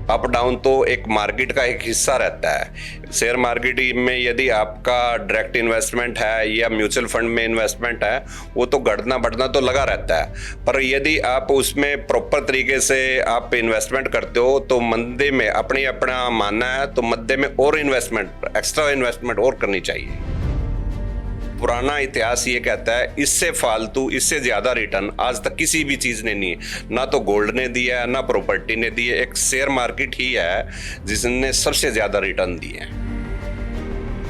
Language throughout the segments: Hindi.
अप डाउन तो एक मार्केट का एक हिस्सा रहता है। शेयर मार्केट में यदि आपका डायरेक्ट इन्वेस्टमेंट है या म्यूचुअल फंड में इन्वेस्टमेंट है, वो तो घटना बढ़ना तो लगा रहता है, पर यदि आप उसमें प्रॉपर तरीके से आप इन्वेस्टमेंट करते हो तो मंदे में अपना मानना है तो मध्य में और इन्वेस्टमेंट, एक्स्ट्रा इन्वेस्टमेंट और करनी चाहिए। पुराना इतिहास ये कहता है इससे फालतू, इससे ज्यादा रिटर्न आज तक किसी भी चीज ने नहीं है, ना तो गोल्ड ने दिया है, ना प्रॉपर्टी ने दी है। एक शेयर मार्केट ही है जिसने सबसे ज्यादा रिटर्न दिए हैं।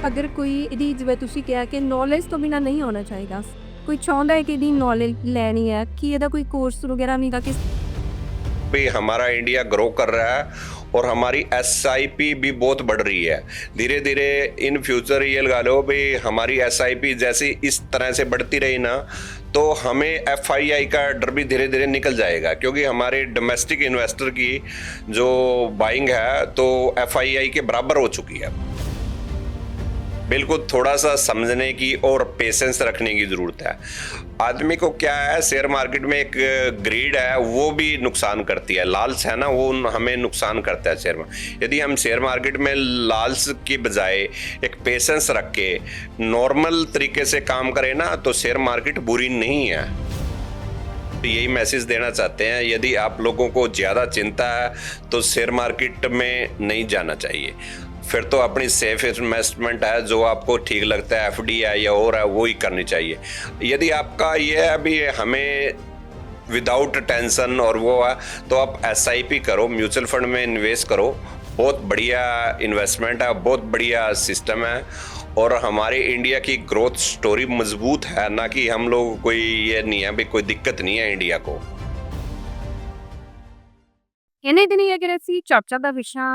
ਅਗਰ ਕੋਈ ਇਹਦੀ ਜਿਵੇਂ ਤੁਸੀਂ ਕਿਹਾ ਕਿ ਨੌਲੇਜ ਤੋਂ ਬਿਨਾ ਨਹੀਂ ਹੋਣਾ ਚਾਹੀਦਾ, ਕੋਈ ਚਾਹੁੰਦਾ ਹੈ ਕਿ ਇਹਦੀ ਨੌਲੇਜ ਲੈਣੀ ਹੈ, ਕਿ ਇਹਦਾ ਕੋਈ ਕੋਰਸ ਵਗੈਰਾ ਨਹੀਂ ਗਾ ਕਿ भी हमारा इंडिया ग्रो कर रहा है और हमारी SIP भी बहुत बढ़ रही है। धीरे धीरे इन फ्यूचर ये लगा लो भी हमारी SIP जैसी इस तरह से बढ़ती रही ना तो हमें FII का डर भी धीरे धीरे निकल जाएगा, क्योंकि हमारे डोमेस्टिक इन्वेस्टर की जो बाइंग है तो FII के बराबर हो चुकी है। बिल्कुल थोड़ा सा समझने की और पेशेंस रखने की ज़रूरत है। आदमी को क्या है, शेयर मार्केट में एक ग्रीड है वो भी नुकसान करती है, लालच है ना वो हमें नुकसान करता है शेयर में। यदि हम शेयर मार्केट में लालच की बजाय एक पेशेंस रख के नॉर्मल तरीके से काम करें ना तो शेयर मार्केट बुरी नहीं है। यही मैसेज देना चाहते हैं, यदि आप लोगों को ज़्यादा चिंता है तो शेयर मार्केट में नहीं जाना चाहिए। फिर तो अपनी सेफ इन्वेस्टमेंट है, जो आपको ठीक लगता है, FD है या और है, वो ही करनी चाहिए। यदि आपका ये है अभी हमें विदाउट टेंशन और वो है तो आप SIP करो, म्यूचुअल फंड में इन्वेस्ट करो, बहुत बढ़िया इन्वेस्टमेंट है, बहुत बढ़िया सिस्टम है और हमारे इंडिया की ग्रोथ स्टोरी मजबूत है, ना कि हम लोग कोई ये नहीं है भी कोई दिक्कत नहीं है इंडिया को। ਇਹਨੇ ਦਿਨੀ ਅਗਰ ਅਸੀਂ ਚਰਚਾ ਦਾ ਵਿਸ਼ਾ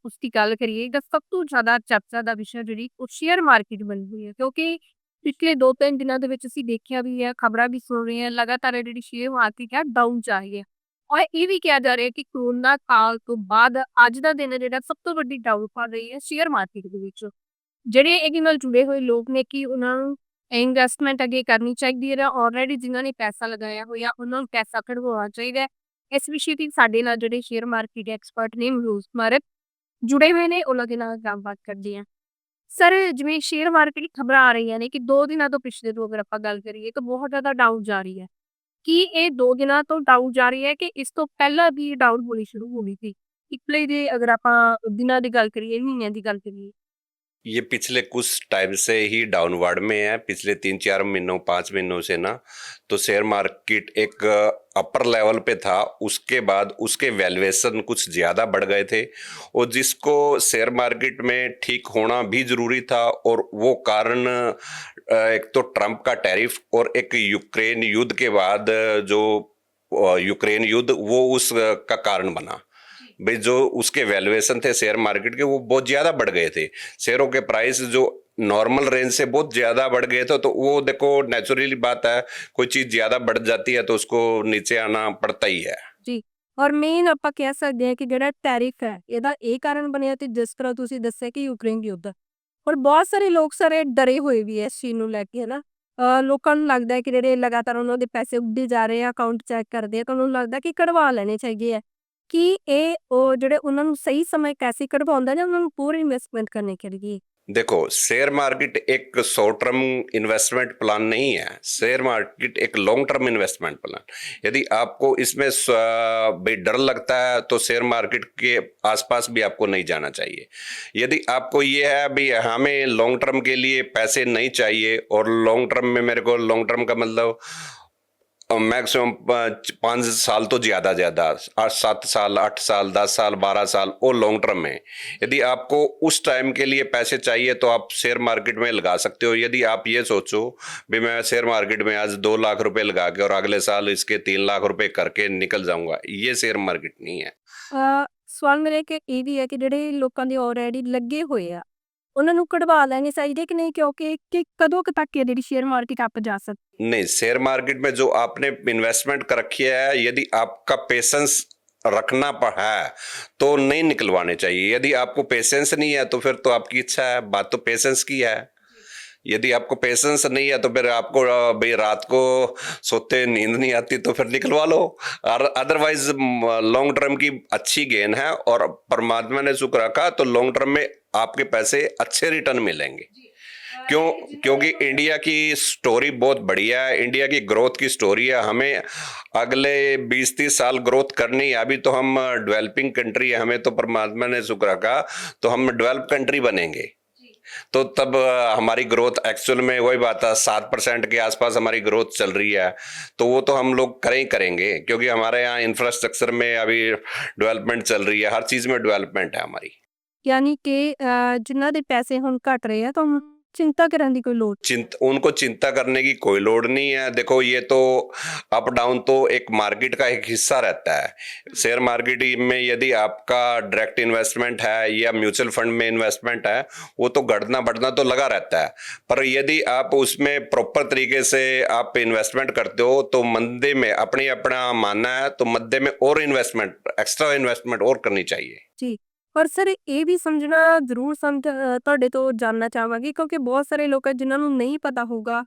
ਉਸਦੀ ਗੱਲ ਕਰੀਏ ਤਾਂ ਸਭ ਤੋਂ ਜ਼ਿਆਦਾ ਚਰਚਾ ਦਾ ਵਿਸ਼ਾ ਜਿਹੜੀ ਉਹ ਸ਼ੇਅਰ ਮਾਰਕੀਟ ਬਣੀ ਹੋਈ ਹੈ, ਕਿਉਂਕਿ ਪਿਛਲੇ 2-3 ਦਿਨਾਂ ਦੇ ਵਿੱਚ ਅਸੀਂ ਦੇਖਿਆ ਵੀ ਹੈ, ਖਬਰਾਂ ਵੀ ਸੁਣ ਰਹੇ ਹਾਂ, ਲਗਾਤਾਰ ਇਹ ਜਿਹੜੀ ਸ਼ੇਅਰ ਮਾਰਕੀਟ ਹੈ ਡਾਊਨ ਜਾ ਰਹੀ ਹੈ ਔਰ ਇਹ ਵੀ ਕਿਹਾ ਜਾ ਰਿਹਾ ਕਿ ਕੋਰੋਨਾ ਕਾਲ ਤੋਂ ਬਾਅਦ ਅੱਜ ਦਾ ਦਿਨ ਜਿਹੜਾ ਸਭ ਤੋਂ ਵੱਡੀ ਡਾਊਨਫਾਲ ਰਹੀ ਹੈ ਸ਼ੇਅਰ ਮਾਰਕੀਟ ਦੇ ਵਿੱਚ। ਜਿਹੜੇ ਇਹਦੇ ਨਾਲ ਜੁੜੇ ਹੋਏ ਲੋਕ ਨੇ ਕਿ ਉਹਨਾਂ ਨੂੰ ਇਨਵੈਸਟਮੈਂਟ ਅੱਗੇ ਕਰਨੀ ਚਾਹੀਦੀ ਹੈ, ਆਲਰੇਡੀ ਜਿਨ੍ਹਾਂ ਨੇ ਪੈਸਾ ਲਗਾਇਆ ਹੋਇਆ ਉਹਨਾਂ ਨੂੰ ਪੈਸਾ ਕਢਵਾਉਣਾ ਚਾਹੀਦਾ ਹੈ। ਇਸ ਵਿਸ਼ੇ 'ਤੇ ਸਾਡੇ ਨਾਲ ਜਿਹੜੇ ਸ਼ੇਅਰ ਮਾਰਕੀਟ ਐਕਸਪਰਟ ਨੇ ਮਨੋਜ ਕੁਮਾਰ ਜੁੜੇ ਹੋਏ ਨੇ, ਉਹਨਾਂ ਦੇ ਨਾਲ ਗੱਲਬਾਤ ਕਰਦੇ ਹਾਂ। ਸਰ, ਜਿਵੇਂ ਸ਼ੇਅਰ ਮਾਰਕੀਟ ਦੀ ਖਬਰਾਂ ਆ ਰਹੀਆਂ ਨੇ ਕਿ 2 ਦਿਨਾਂ ਤੋਂ ਪਿਛਲੇ ਤੋਂ ਅਗਰ ਆਪਾਂ ਗੱਲ ਕਰੀਏ ਤਾਂ ਬਹੁਤ ਜ਼ਿਆਦਾ ਡਾਊਨ ਜਾ ਰਹੀ ਹੈ। ਕੀ ਇਹ 2 ਦਿਨਾਂ ਤੋਂ ਡਾਊਨ ਜਾ ਰਹੀ ਹੈ ਕਿ ਇਸ ਤੋਂ ਪਹਿਲਾਂ ਵੀ ਡਾਊਨ ਹੋਣੀ ਸ਼ੁਰੂ ਹੋ ਗਈ ਸੀ? ਪਿਛਲੇ ਦੇ ਅਗਰ ਆਪਾਂ ਦਿਨਾਂ ਦੀ ਗੱਲ ਕਰੀਏ, ਮਹੀਨਿਆਂ ਦੀ ਗੱਲ ਕਰੀਏ। ये पिछले कुछ टाइम से ही डाउनवर्ड में है, पिछले 3-4 महीनों 5 महीनों से ना तो शेयर मार्केट एक अपर लेवल पे था, उसके बाद उसके वैल्यूएशन कुछ ज़्यादा बढ़ गए थे और जिसको शेयर मार्केट में ठीक होना भी ज़रूरी था। और वो कारण एक तो ट्रंप का टैरिफ और एक यूक्रेन युद्ध के बाद जो यूक्रेन युद्ध वो उसका कारण बना भाई। जो उसके वैल्यूएशन थे शेयर मार्केट के वो बहुत ज्यादा बढ़ गए थे, शेयरों के प्राइस जो नॉर्मल रेंज से बहुत ज्यादा बढ़ गए थे। तो वो देखो नेचुरली बात है, कोई चीज ज्यादा बढ़ जाती है तो उसको नीचे आना पड़ता ही है ਜੀ, ਔਰ ਮੇਨ ਆਪਾਂ ਕਹਿ ਸਕਦੇ ਹਾਂ ਕਿ ਜਿਹੜਾ ਟੈਰਿਫ ਹੈ ਇਹਦਾ ਇਹ ਕਾਰਨ ਬਣਿਆ ਤੇ ਜਿਸ ਤਰ੍ਹਾਂ ਤੁਸੀਂ ਦੱਸਿਆ ਕਿ ਯੂਕਰੇਨ ਯੁੱਧ, ਔਰ ਬਹੁਤ ਸਾਰੇ ਲੋਕ ਸਾਰੇ ਡਰੇ ਹੋਏ ਵੀ ਹੈ ਇਸ ਚੀਜ਼ ਨੂੰ ਲੈ ਕੇ, ਹੈ ਨਾ। ਲੋਕਾਂ ਨੂੰ ਲੱਗਦਾ ਹੈ ਕਿ ਜਿਹੜੇ ਲਗਾਤਾਰ ਉਹਨਾਂ ਦੇ ਪੈਸੇ ਉੱਡੇ ਜਾ ਰਹੇ ਆ, ਅਕਾਊਂਟ ਚੈੱਕ ਕਰਦੇ ਆ ਤਾਂ ਉਹਨਾਂ ਨੂੰ ਲੱਗਦਾ ਕਿ ਕਢਵਾ ਲੈਣੇ ਚਾਹੀਦੇ ਆ। ਕਿ ਇਹ ਉਹ ਜਿਹੜੇ ਉਹਨਾਂ ਨੂੰ ਸਹੀ ਸਮੇਂ ਕੈਸੇ ਕਢਵਾਉਂਦਾ ਜਾਂ ਉਹਨਾਂ ਨੂੰ ਪੂਰੀ ਇਨਵੈਸਟਮੈਂਟ ਕਰਨੀ ਚਾਹੀਦੀ। देखो शेयर मार्केट एक शॉर्ट टर्म इन्वेस्टमेंट प्लान नहीं है, शेयर मार्केट एक लॉन्ग टर्म इन्वेस्टमेंट प्लान। यदि आपको इसमें भाई डर लगता है तो शेयर मार्केट के आसपास भी आपको नहीं जाना चाहिए। यदि आपको ये है भाई हमें लॉन्ग टर्म के लिए पैसे नहीं चाहिए, और लॉन्ग टर्म में मेरे को लॉन्ग टर्म का मतलब मैक्सिमम 5 साल तो ज़्यादा 7 साल 8 साल 10 साल 12 साल और लॉन्ग टर्म में। यदि आपको उस टाइम के लिए पैसे चाहिए तो आप शेयर मार्केट में लगा सकते हो। यदि आप ये सोचो भी मैं शेयर मार्केट में आज 2 लाख रुपए लगा के और अगले साल इसके 3 लाख रुपए करके निकल जाऊंगा, ये शेयर मार्केट नहीं है। ਸਵਾਲ ਮੇਰਾ ਇੱਕ ਇਹ ਵੀ ਹੈ ਕਿ ਜਿਹੜੇ ਲੋਕਾਂ ਦੇ ਆਲਰੇਡੀ ਲੱਗੇ ਹੋਏ ਆ ਉਹਨਾਂ ਨੂੰ ਕਢਵਾ ਲੈਣੇ ਚਾਹੀਦੇ कि नहीं, क्योंकि कि कदों क तक ये ਜਿਹੜੀ शेयर मार्केट आप जा सकते। नहीं, शेयर मार्केट में जो आपने इन्वेस्टमेंट कर रखी है, यदि आपका पेशेंस रखना है तो नहीं निकलवाने चाहिए। यदि आपको पेशेंस नहीं है तो फिर तो आपकी इच्छा है, बात तो पेशेंस की है। यदि आपको पेशेंस नहीं है तो फिर आपको भाई रात को सोते नींद नहीं आती तो फिर निकलवा लो। और अदरवाइज लॉन्ग टर्म की अच्छी गेन है, और परमात्मा ने सुख रखा तो लॉन्ग टर्म में आपके पैसे अच्छे रिटर्न मिलेंगे। क्यों? क्योंकि इंडिया की स्टोरी बहुत बढ़िया है, इंडिया की ग्रोथ की स्टोरी है। हमें अगले 20-30 साल ग्रोथ करनी है। अभी तो हम डेवलपिंग कंट्री है, हमें तो परमात्मा ने शुक्र रखा तो हम डेवलप कंट्री बनेंगे। तो तब हमारी ग्रोथ एक्चुअल में वही बात है, 7% के आसपास हमारी ग्रोथ चल रही है। तो वो तो हम लोग करेंगे, क्योंकि हमारे यहाँ इंफ्रास्ट्रक्चर में अभी डेवलपमेंट चल रही है, हर चीज में डेवलपमेंट है हमारी। यानी कि जिन्हां दे पैसे हुण घट रहे हैं तो चिंता करने की कोई लोड़ उनको चिंता करने की कोई लोड़ नहीं है। देखो ये तो अप डाउन तो एक मार्केट का एक हिस्सा रहता है। शेयर मार्केट में यदि आपका डायरेक्ट इन्वेस्टमेंट है या म्यूचुअल फंड में इन्वेस्टमेंट है, वो तो घटना बढ़ना तो लगा रहता है। पर यदि आप उसमें प्रॉपर तरीके से आप इन्वेस्टमेंट करते हो तो मंदे में अपना मानना है तो मध्य में और इन्वेस्टमेंट, एक्स्ट्रा इन्वेस्टमेंट और करनी चाहिए। जी। पर सर ये भी समझना ਜ਼ਰੂਰ ਤੁਹਾਡੇ ਤੋਂ ਜਾਣਨਾ ਚਾਹਾਂਗੀ ਕਿਉਂਕਿ ਬਹੁਤ ਸਾਰੇ ਲੋਕ ਹੈ ਜਿਨ੍ਹਾਂ ਨੂੰ ਨਹੀਂ ਪਤਾ ਹੋਊਗਾ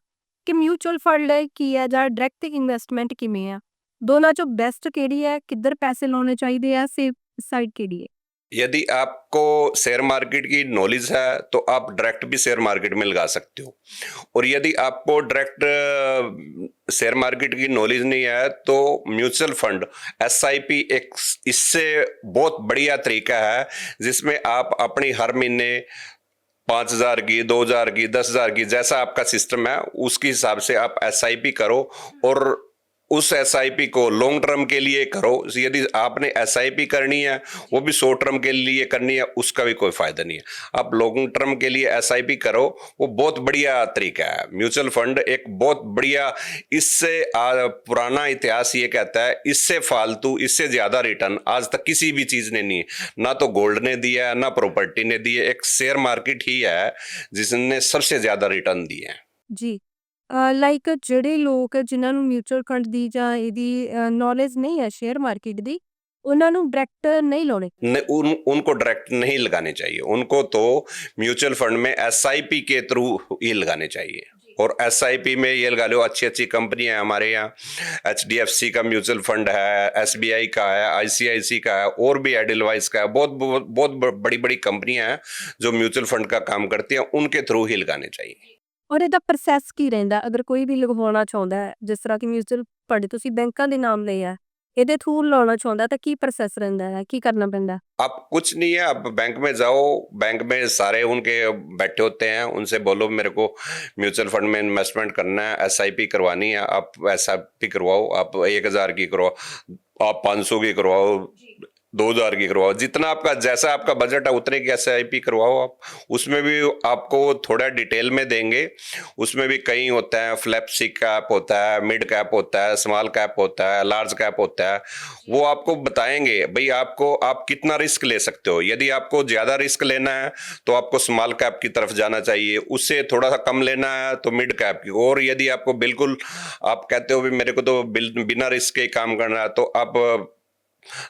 ਕਿ ਮਿਊਚੁਅਲ ਫੰਡ ਕੀ ਹੈ ਜਾਂ ਡਾਇਰੈਕਟ ਇਨਵੈਸਟਮੈਂਟ ਕਿਵੇਂ ਆ। ਦੋਨਾਂ ਚੋਂ ਬੈਸਟ ਕਿਹੜੀ ਹੈ, ਕਿੱਧਰ ਪੈਸੇ ਲਾਉਣੇ ਚਾਹੀਦੇ ਆ, ਸੇਫ ਸਾਈਡ किहड़ी है? यदि आपको शेयर मार्केट की नॉलेज है तो आप डायरेक्ट भी शेयर मार्केट में लगा सकते हो, और यदि आपको डायरेक्ट शेयर मार्केट की नॉलेज नहीं है तो म्यूचुअल फंड एसआईपी एक इससे बहुत बढ़िया तरीका है, जिसमें आप अपनी हर महीने 5,000 की, 2,000 की, 10,000 की, जैसा आपका सिस्टम है उसके हिसाब से आप एसआईपी करो, और उस एसआईपी को लॉन्ग टर्म के लिए करो। यदि आपने एसआईपी करनी है वो भी शॉर्ट टर्म के लिए करनी है, उसका भी कोई फायदा नहीं है। आप लॉन्ग टर्म के लिए एसआईपी करो, वो बहुत बढ़िया तरीका है। म्यूचुअल फंड एक बहुत बढ़िया, इससे पुराना इतिहास ये कहता है इससे फालतू, इससे ज्यादा रिटर्न आज तक किसी भी चीज ने नहीं है। ना तो गोल्ड ने दिया है, ना प्रॉपर्टी ने दी है, एक शेयर मार्केट ही है जिसने सबसे ज्यादा रिटर्न दिए हैं। ਜੀ। ਲਾइक ਜਿਹੜੇ ਲੋਕ ਜਿਨ੍ਹਾਂ ਨੂੰ ਮਿਊਚੁਅਲ ਫੰਡ ਦੀ ਜਾਂ ਇਹਦੀ ਨੌਲੇਜ नहीं है शेयर मार्केट ਦੀ, ਉਹਨਾਂ ਨੂੰ डायरेक्ट नहीं ਲਾਉਣੇ। उनको डायरेक्ट नहीं लगाने चाहिए, उनको तो म्यूचुअल फंड में एसआईपी के थ्रू ही लगाने चाहिए। और एसआईपी में ये लगा लो, अच्छी अच्छी कंपनियां हैं हमारे यहाँ। एचडीएफसी का म्यूचुअल फंड है, एसबीआई का है, आईसीआईसी का है, और भी एडिलवाइस का है। बहुत बड़ी बड़ी कंपनियां हैं जो म्यूचुअल फंड का काम करती हैं, उनके थ्रू ही लगाने चाहिए। ਔਰ ਇਹਦਾ ਪ੍ਰੋਸੈਸ ਕੀ ਰਹਿੰਦਾ ਅਗਰ ਕੋਈ ਵੀ ਲਗਵਾਉਣਾ ਚਾਹੁੰਦਾ ਹੈ, ਜਿਸ ਤਰ੍ਹਾਂ ਕਿ ਮਿਊਚੁਅਲ ਫੰਡ ਤੁਸੀਂ ਬੈਂਕਾਂ ਦੇ ਨਾਮ ਲਏ ਆ, ਇਹਦੇ ਥਰੂ ਲਾਉਣਾ ਚਾਹੁੰਦਾ ਤਾਂ ਕੀ ਪ੍ਰੋਸੈਸ ਰਹਿੰਦਾ ਹੈ, ਕੀ ਕਰਨਾ ਪੈਂਦਾ? आप कुछ नहीं है, आप बैंक में जाओ, बैंक में सारे उनके बैठे होते हैं, उनसे बोलो मेरे को म्यूचुअल फंड में इन्वेस्टमेंट करना है, एसआईपी करवानी है, आप एसआईपी करवाओ। आप 1,000 की करवाओ, आप 500 की करवाओ, 2,000 की करवाओ, जितना आपका, जैसा आपका बजट है उतने की एसआईपी करवाओ आप। उसमें भी आपको थोड़ा डिटेल में देंगे, उसमें भी कई होता है, फ्लैक्सी कैप होता है, मिड कैप होता है, स्मॉल कैप होता है, लार्ज कैप होता है। वो आपको बताएंगे भाई आपको, आप कितना रिस्क ले सकते हो। यदि आपको ज्यादा रिस्क लेना है तो आपको स्मॉल कैप की तरफ जाना चाहिए, उससे थोड़ा सा कम लेना है तो मिड कैप की। और यदि आपको बिल्कुल, आप कहते हो भी मेरे को तो बिना रिस्क के काम करना है, तो आप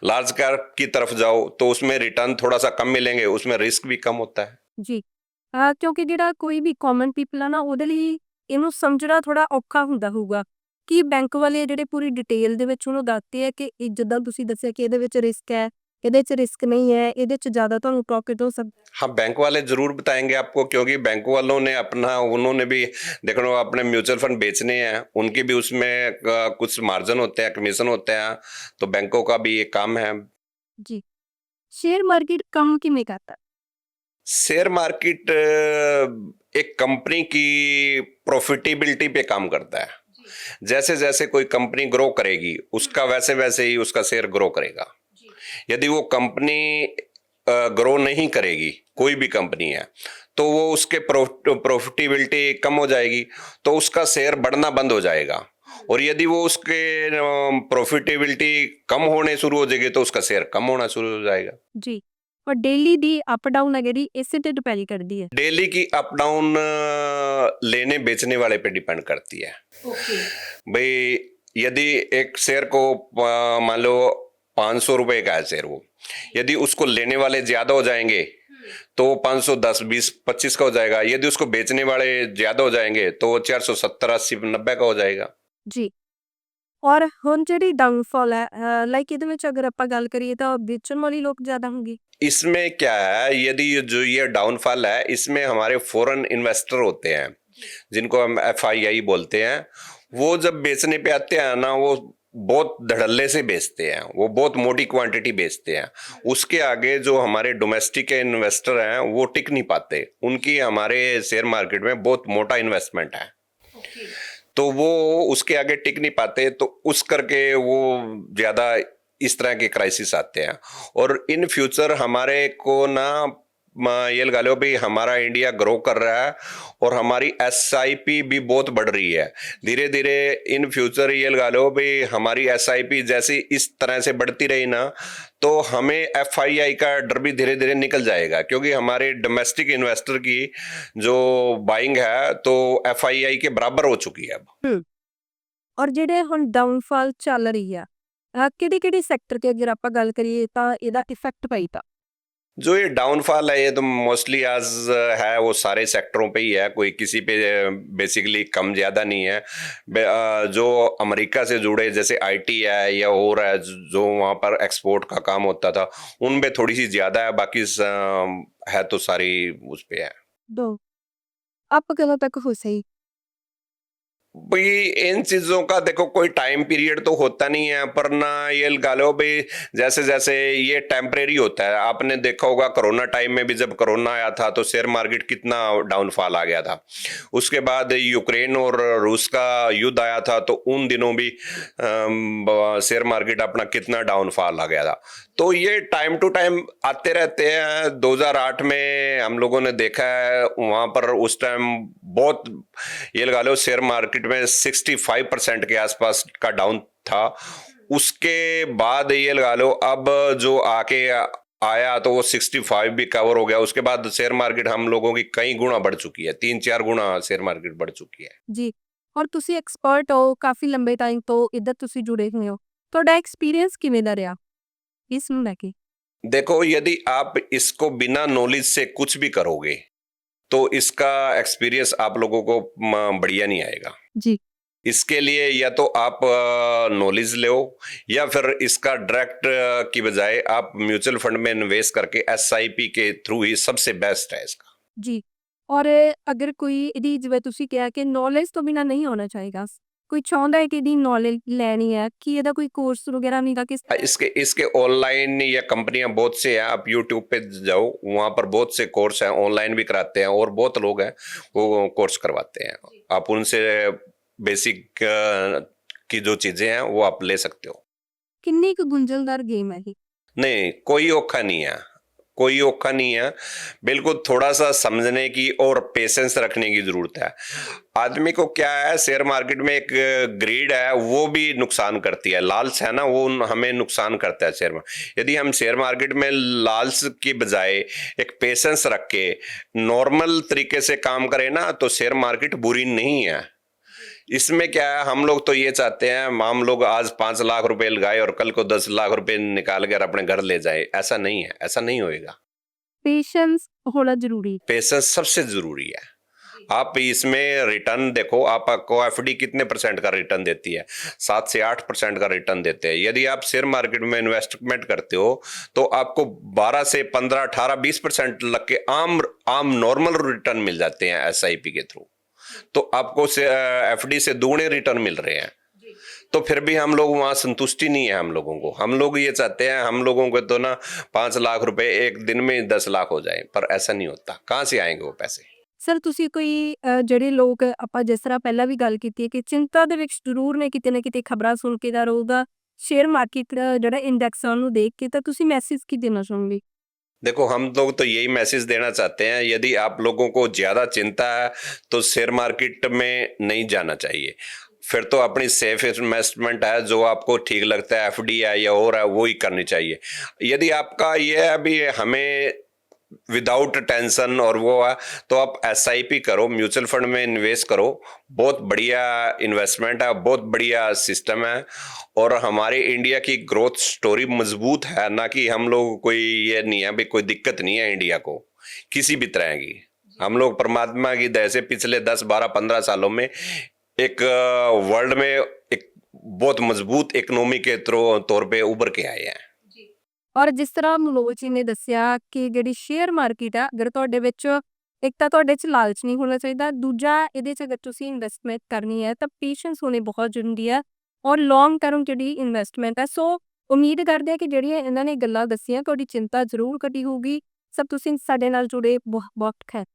लार्ज कैप की तरफ जाओ, तो उसमें रिटर्न थोड़ा सा कम मिलेंगे, उसमें रिस्क भी कम होता है। ਜੀ। ਕਿਉਂਕਿ ਜਿਹੜਾ ਕੋਈ ਵੀ ਕਾਮਨ ਪੀਪਲ ਆ ਨਾ ਉਹਦੇ ਲਈ ਇਹਨੂੰ ਸਮਝਣਾ ਥੋੜਾ ਔਖਾ ਹੁੰਦਾ ਹੋਊਗਾ ਕਿ ਬੈਂਕ ਵਾਲੇ ਜਿਹੜੇ ਪੂਰੀ ਡਿਟੇਲ ਦੇ ਵਿੱਚ ਉਹਨੂੰ ਦੱਸਦੇ ਆ ਕਿ ਜਿੱਦਾਂ ਤੁਸੀਂ ਦੱਸਿਆ ਕਿ ਇਹਦੇ ਵਿੱਚ ਰਿਸਕ ਹੈ, ਇਹਦੇ 'ਚ ਰਿਸਕ ਨਹੀਂ ਹੈ, ਇਹਦੇ 'ਚ ਜ਼ਿਆਦਾ ਤੁਹਾਨੂੰ ਪ੍ਰੋਫਿਟ ਹੋ ਸਕਦਾ। हाँ, बैंक वाले जरूर बताएंगे आपको, क्योंकि बैंक वालों ने अपना, उन्होंने भी देखो अपने म्यूचुअल फंड बेचने हैं, उनके भी उसमें कुछ मार्जिन होते हैं, कमीशन होते हैं, तो बैंकों का भी ये काम है। जी। शेयर मार्केट काम किमें करता? शेयर मार्केट एक कंपनी की प्रॉफिटेबिलिटी पे काम करता है। जैसे जैसे कोई कंपनी ग्रो करेगी उसका वैसे वैसे ही उसका शेयर ग्रो करेगा। यदि वो कंपनी ग्रो नहीं करेगी, कोई भी कंपनी है, तो वो उसके प्रॉफिटेबिलिटी कम हो जाएगी, तो उसका शेयर बढ़ना बंद हो जाएगा। और यदि वो उसके प्रॉफिटेबिलिटी कम होने शुरू हो जाएगी तो उसका शेयर कम होना शुरू हो जाएगा। जी। और डेली दी अप डाउन है ਜਿਹੜੀ ਇਸੇ ਤੇ डिपेंड करती है। डेली की अप डाउन लेने बेचने वाले पे डिपेंड करती है। ओके। भाई यदि एक शेयर को मान लो 500 रुपए का है शेयर, वो यदि उसको लेने वाले ज्यादा हो जाएंगे तो 510, 20, 25 का हो जाएगा। यदि उसको बेचने वाले ज्यादा हो जाएंगे तो 470, 80, 90 का हो जाएगा। ਜੀ। ਔਰ ਹੁਣ ਜਿਹੜੀ ਡਾਊਨਫਾਲ ਹੈ ਲਾਈਕ ਇਹਦੇ ਵਿੱਚ अगर ਆਪਾਂ ਗੱਲ ਕਰੀਏ ਤਾਂ ਵੇਚਣ ਵਾਲੇ ਲੋਕ ਜ਼ਿਆਦਾ ਹੋਣਗੇ। इसमें क्या है, यदि जो ये डाउनफॉल है, इसमें हमारे फॉरेन इन्वेस्टर होते हैं जिनको हम FII बोलते हैं। वो जब बेचने पे आते हैं ना, वो बहुत धड़ल्ले से बेचते हैं, वो बहुत मोटी क्वांटिटी बेचते हैं। उसके आगे जो हमारे डोमेस्टिक इन्वेस्टर हैं वो टिक नहीं पाते। उनकी हमारे शेयर मार्केट में बहुत मोटा इन्वेस्टमेंट है, तो वो उसके आगे टिक नहीं पाते, तो उस करके वो ज्यादा इस तरह के क्राइसिस आते हैं। और इन फ्यूचर हमारे को ना ये लगा लो भाई, हमारा इंडिया ग्रो कर रहा है और हमारी SIP भी बहुत बढ़ रही है धीरे धीरे। इन फ्यूचर ये लगा लो भाई, हमारी SIP जैसी इस तरह से बढ़ती रही ना, तो हमें FII का डर भी धीरे धीरे निकल जाएगा, क्योंकि हमारे डोमेस्टिक इन्वेस्टर की जो बाइंग है तो FII के बराबर हो चुकी है अब। ਔਰ ਜਿਹੜੇ ਹੁਣ ਡਾਊਨਫਾਲ ਚੱਲ ਰਹੀ ਆ ਕਿਹੜੀ ਸੈਕਟਰ ਤੇ ਅਗਰ ਆਪਾਂ ਗੱਲ ਕਰੀਏ ਤਾਂ ਇਹਦਾ ਇਫੈਕਟ ਪਈ ਤਾਂ जो ये डाउनफॉल है ये तो मोस्टली आज है वो सारे सेक्टरों पे ही है, कोई किसी पे बेसिकली कम ज्यादा नहीं है। जो अमेरिका से जुड़े जैसे IT है या और है, जो वहाँ पर एक्सपोर्ट का काम होता था, उन पे थोड़ी सी ज्यादा है, बाकी है तो सारी उस पे है। ਦੋ आप कਦੋਂ तक हो सही भाई इन चीजों का देखो कोई टाइम पीरियड तो होता नहीं है, पर ना ये लगा लो भाई, जैसे जैसे ये टेम्परेरी होता है। आपने देखा होगा कोरोना टाइम में भी, जब कोरोना आया था तो शेयर मार्केट कितना डाउनफॉल आ गया था। उसके बाद यूक्रेन और रूस का युद्ध आया था, तो उन दिनों भी शेयर मार्केट अपना कितना डाउनफॉल आ गया था। तो ये टाइम टू टाइम आते रहते हैं। 2008 में हम लोगों ने देखा है, वहां पर उस टाइम बहुत ये लगा लो शेयर मार्केट में 65% के आसपास का डाउन था। उसके बाद ये लगा लो अब जो आके आया तो वो 65 भी कवर हो गया। उसके बाद शेयर मार्केट हम लोगों की कई गुना बढ़ चुकी है, 3-4 गुना शेयर मार्केट बढ़ चुकी है ਜੀ ਔਰ ਤੁਸੀਂ ਐਕਸਪਰਟ ਹੋ ਕਾਫੀ ਲੰਬੇ ਟਾਈਮ ਤੋਂ ਇੱਧਰ ਤੁਸੀਂ ਜੁੜੇ ਹੋਏ ਹੋ ਤੁਹਾਡਾ ਐਕਸਪੀਰੀਅੰਸ ਕਿਵੇਂ ਦਾ ਰਿਹਾ ਇਸ ਨੂੰ ਲੈ ਕੇ देखो, यदि आप इसको बिना नॉलेज से कुछ भी करोगे तो इसका एक्सपीरियंस आप लोगों को बढ़िया नहीं आएगा। जी इसके लिए या तो आप नॉलेज लो, या फिर इसका डायरेक्ट की बजाय आप म्यूचुअल फंड में इन्वेस्ट करके SIP के थ्रू ही सबसे बेस्ट है इसका। ਜੀ ਔਰ ਅਗਰ ਕੋਈ ਇਹਦੀ ਜਿਵੇਂ ਤੁਸੀਂ ਕਿਹਾ ਕਿ ਨੌਲੇਜ ਤੋਂ ਬਿਨਾ ਨਹੀਂ ਹੋਣਾ ਚਾਹੀਦਾ ਕੋਈ ਚਾਹੁੰਦਾ ਹੈ ਕਿ ਇਹਦੀ ਨੌਲੇਜ ਲੈਣੀ ਹੈ ਕਿ ਇਹਦਾ ਕੋਈ ਕੋਰਸ ਵਗੈरह नहीं था किस इसके इसके ऑनलाइन या कंपनियां बहुत से हैं, आप YouTube पे जाओ, वहां पर बहुत से कोर्स हैं, ऑनलाइन भी कराते हैं और बहुत लोग हैं वो कोर्स करवाते हैं। आप उनसे बेसिक की जो चीजें हैं वो आप ले सकते हो। ਕਿੰਨੀ ਕੁ ਗੁੰਝਲਦਾਰ ਗੇਮ ਹੈ ਇਹ नहीं, कोई औखा नहीं है, कोई औखा नहीं है। बिल्कुल थोड़ा सा समझने की और पेशेंस रखने की जरूरत है। आदमी को क्या है, शेयर मार्केट में एक ग्रीड है, वो भी नुकसान करती है। लालच है ना, वो हमें नुकसान करता है शेयर में। यदि हम शेयर मार्केट में लालच की बजाय एक पेशेंस रख के नॉर्मल तरीके से काम करें ना, तो शेयर मार्केट बुरी नहीं है। इसमें क्या है, हम लोग तो ये चाहते हैं हम लोग आज 5 लाख रुपए लगाए और कल को 10 लाख रुपए निकाल कर अपने घर ले जाए। ऐसा नहीं है, ऐसा नहीं होएगा। पेशेंस होना जरूरी पेशेंस सबसे जरूरी है। आप इसमें रिटर्न देखो, आपको FD कितने % का रिटर्न देती है? 7 से 8% का रिटर्न देते हैं। यदि आप शेयर मार्केट में इन्वेस्टमेंट करते हो तो आपको 12 से 15, 18, 20% लग के आम नॉर्मल रिटर्न मिल जाते हैं SIP के थ्रू। तो आपको FD से दुगने रिटर्न मिल रहे हैं। तो फिर भी हम लोग वहां संतुष्टि नहीं है हम लोगों को। हम लोग ये चाहते हैं, हम लोगों को तो ना 5 लाख रुपए एक दिन में 10 लाख हो जाए, पर ऐसा नहीं होता। कहाँ से आएंगे वो पैसे? ਸਰ ਤੁਸੀਂ ਕੋਈ ਜਿਹੜੇ ਲੋਕ ਆਪਾਂ ਜਿਸ ਤਰ੍ਹਾਂ ਪਹਿਲਾਂ ਵੀ ਗੱਲ ਕੀਤੀ ਹੈ ਕਿ ਚਿੰਤਾ ਦੇ ਵਿੱਚ ਜ਼ਰੂਰ ਨੇ ਕਿਤੇ ਨਾ ਕਿਤੇ ਖਬਰਾਂ ਸੁਣ ਕੇ ਦਾ ਰਹੂਗਾ ਸ਼ੇਅਰ ਮਾਰਕੀਟ ਜਿਹੜਾ ਇੰਡੈਕਸ ਹੈ ਉਹਨੂੰ ਦੇਖ ਕੇ ਤਾਂ ਤੁਸੀਂ ਮੈਸੇਜ ਕੀ ਦੇਣਾ ਚਾਹੋਗੇ देखो, हम लोग तो यही मैसेज देना चाहते हैं, यदि आप लोगों को ज्यादा चिंता है तो शेयर मार्केट में नहीं जाना चाहिए। फिर तो अपनी सेफ इन्वेस्टमेंट है, जो आपको ठीक लगता है, FD है या और है, वो ही करनी चाहिए। यदि आपका ये है अभी हमें विदाउट टेंशन और वो है, तो आप SIP करो, म्यूचुअल फंड में इन्वेस्ट करो। बहुत बढ़िया इन्वेस्टमेंट है, बहुत बढ़िया सिस्टम है, और हमारे इंडिया की ग्रोथ स्टोरी मजबूत है ना, कि हम लोग कोई ये नहीं है भाई, कोई दिक्कत नहीं है इंडिया को। किसी भी तरह की। हम लोग परमात्मा की दया से पिछले 10 12 15 सालों में एक वर्ल्ड में एक बहुत मजबूत इकोनॉमी के तौर पे उभर के आए हैं। ਔਰ ਜਿਸ ਤਰ੍ਹਾਂ ਮਨੋਜ ਜੀ ਨੇ ਦੱਸਿਆ ਕਿ ਜਿਹੜੀ ਸ਼ੇਅਰ ਮਾਰਕੀਟ ਆ, ਅਗਰ ਤੁਹਾਡੇ ਵਿੱਚ ਇੱਕ ਤਾਂ ਤੁਹਾਡੇ 'ਚ ਲਾਲਚ ਨਹੀਂ ਹੋਣਾ ਚਾਹੀਦਾ, ਦੂਜਾ ਇਹਦੇ 'ਚ ਅਗਰ ਤੁਸੀਂ ਇਨਵੈਸਟਮੈਂਟ ਕਰਨੀ ਹੈ ਤਾਂ ਪੇਸ਼ੈਂਸ ਹੋਣੀ ਬਹੁਤ ਜ਼ਰੂਰੀ ਹੈ ਔਰ ਲੌਂਗ ਟਰਮ ਜਿਹੜੀ ਇਨਵੈਸਟਮੈਂਟ ਹੈ। ਸੋ ਉਮੀਦ ਕਰਦੇ ਹਾਂ ਕਿ ਜਿਹੜੀਆਂ ਇਹਨਾਂ ਨੇ ਗੱਲਾਂ ਦੱਸੀਆਂ ਤੁਹਾਡੀ ਚਿੰਤਾ ਜ਼ਰੂਰ ਘਟੀ ਹੋਊਗੀ। ਸਭ ਤੁਸੀਂ ਸਾਡੇ ਨਾਲ ਜੁੜੇ ਬਹੁਤ ਬਹੁਤ ਖੈਰ।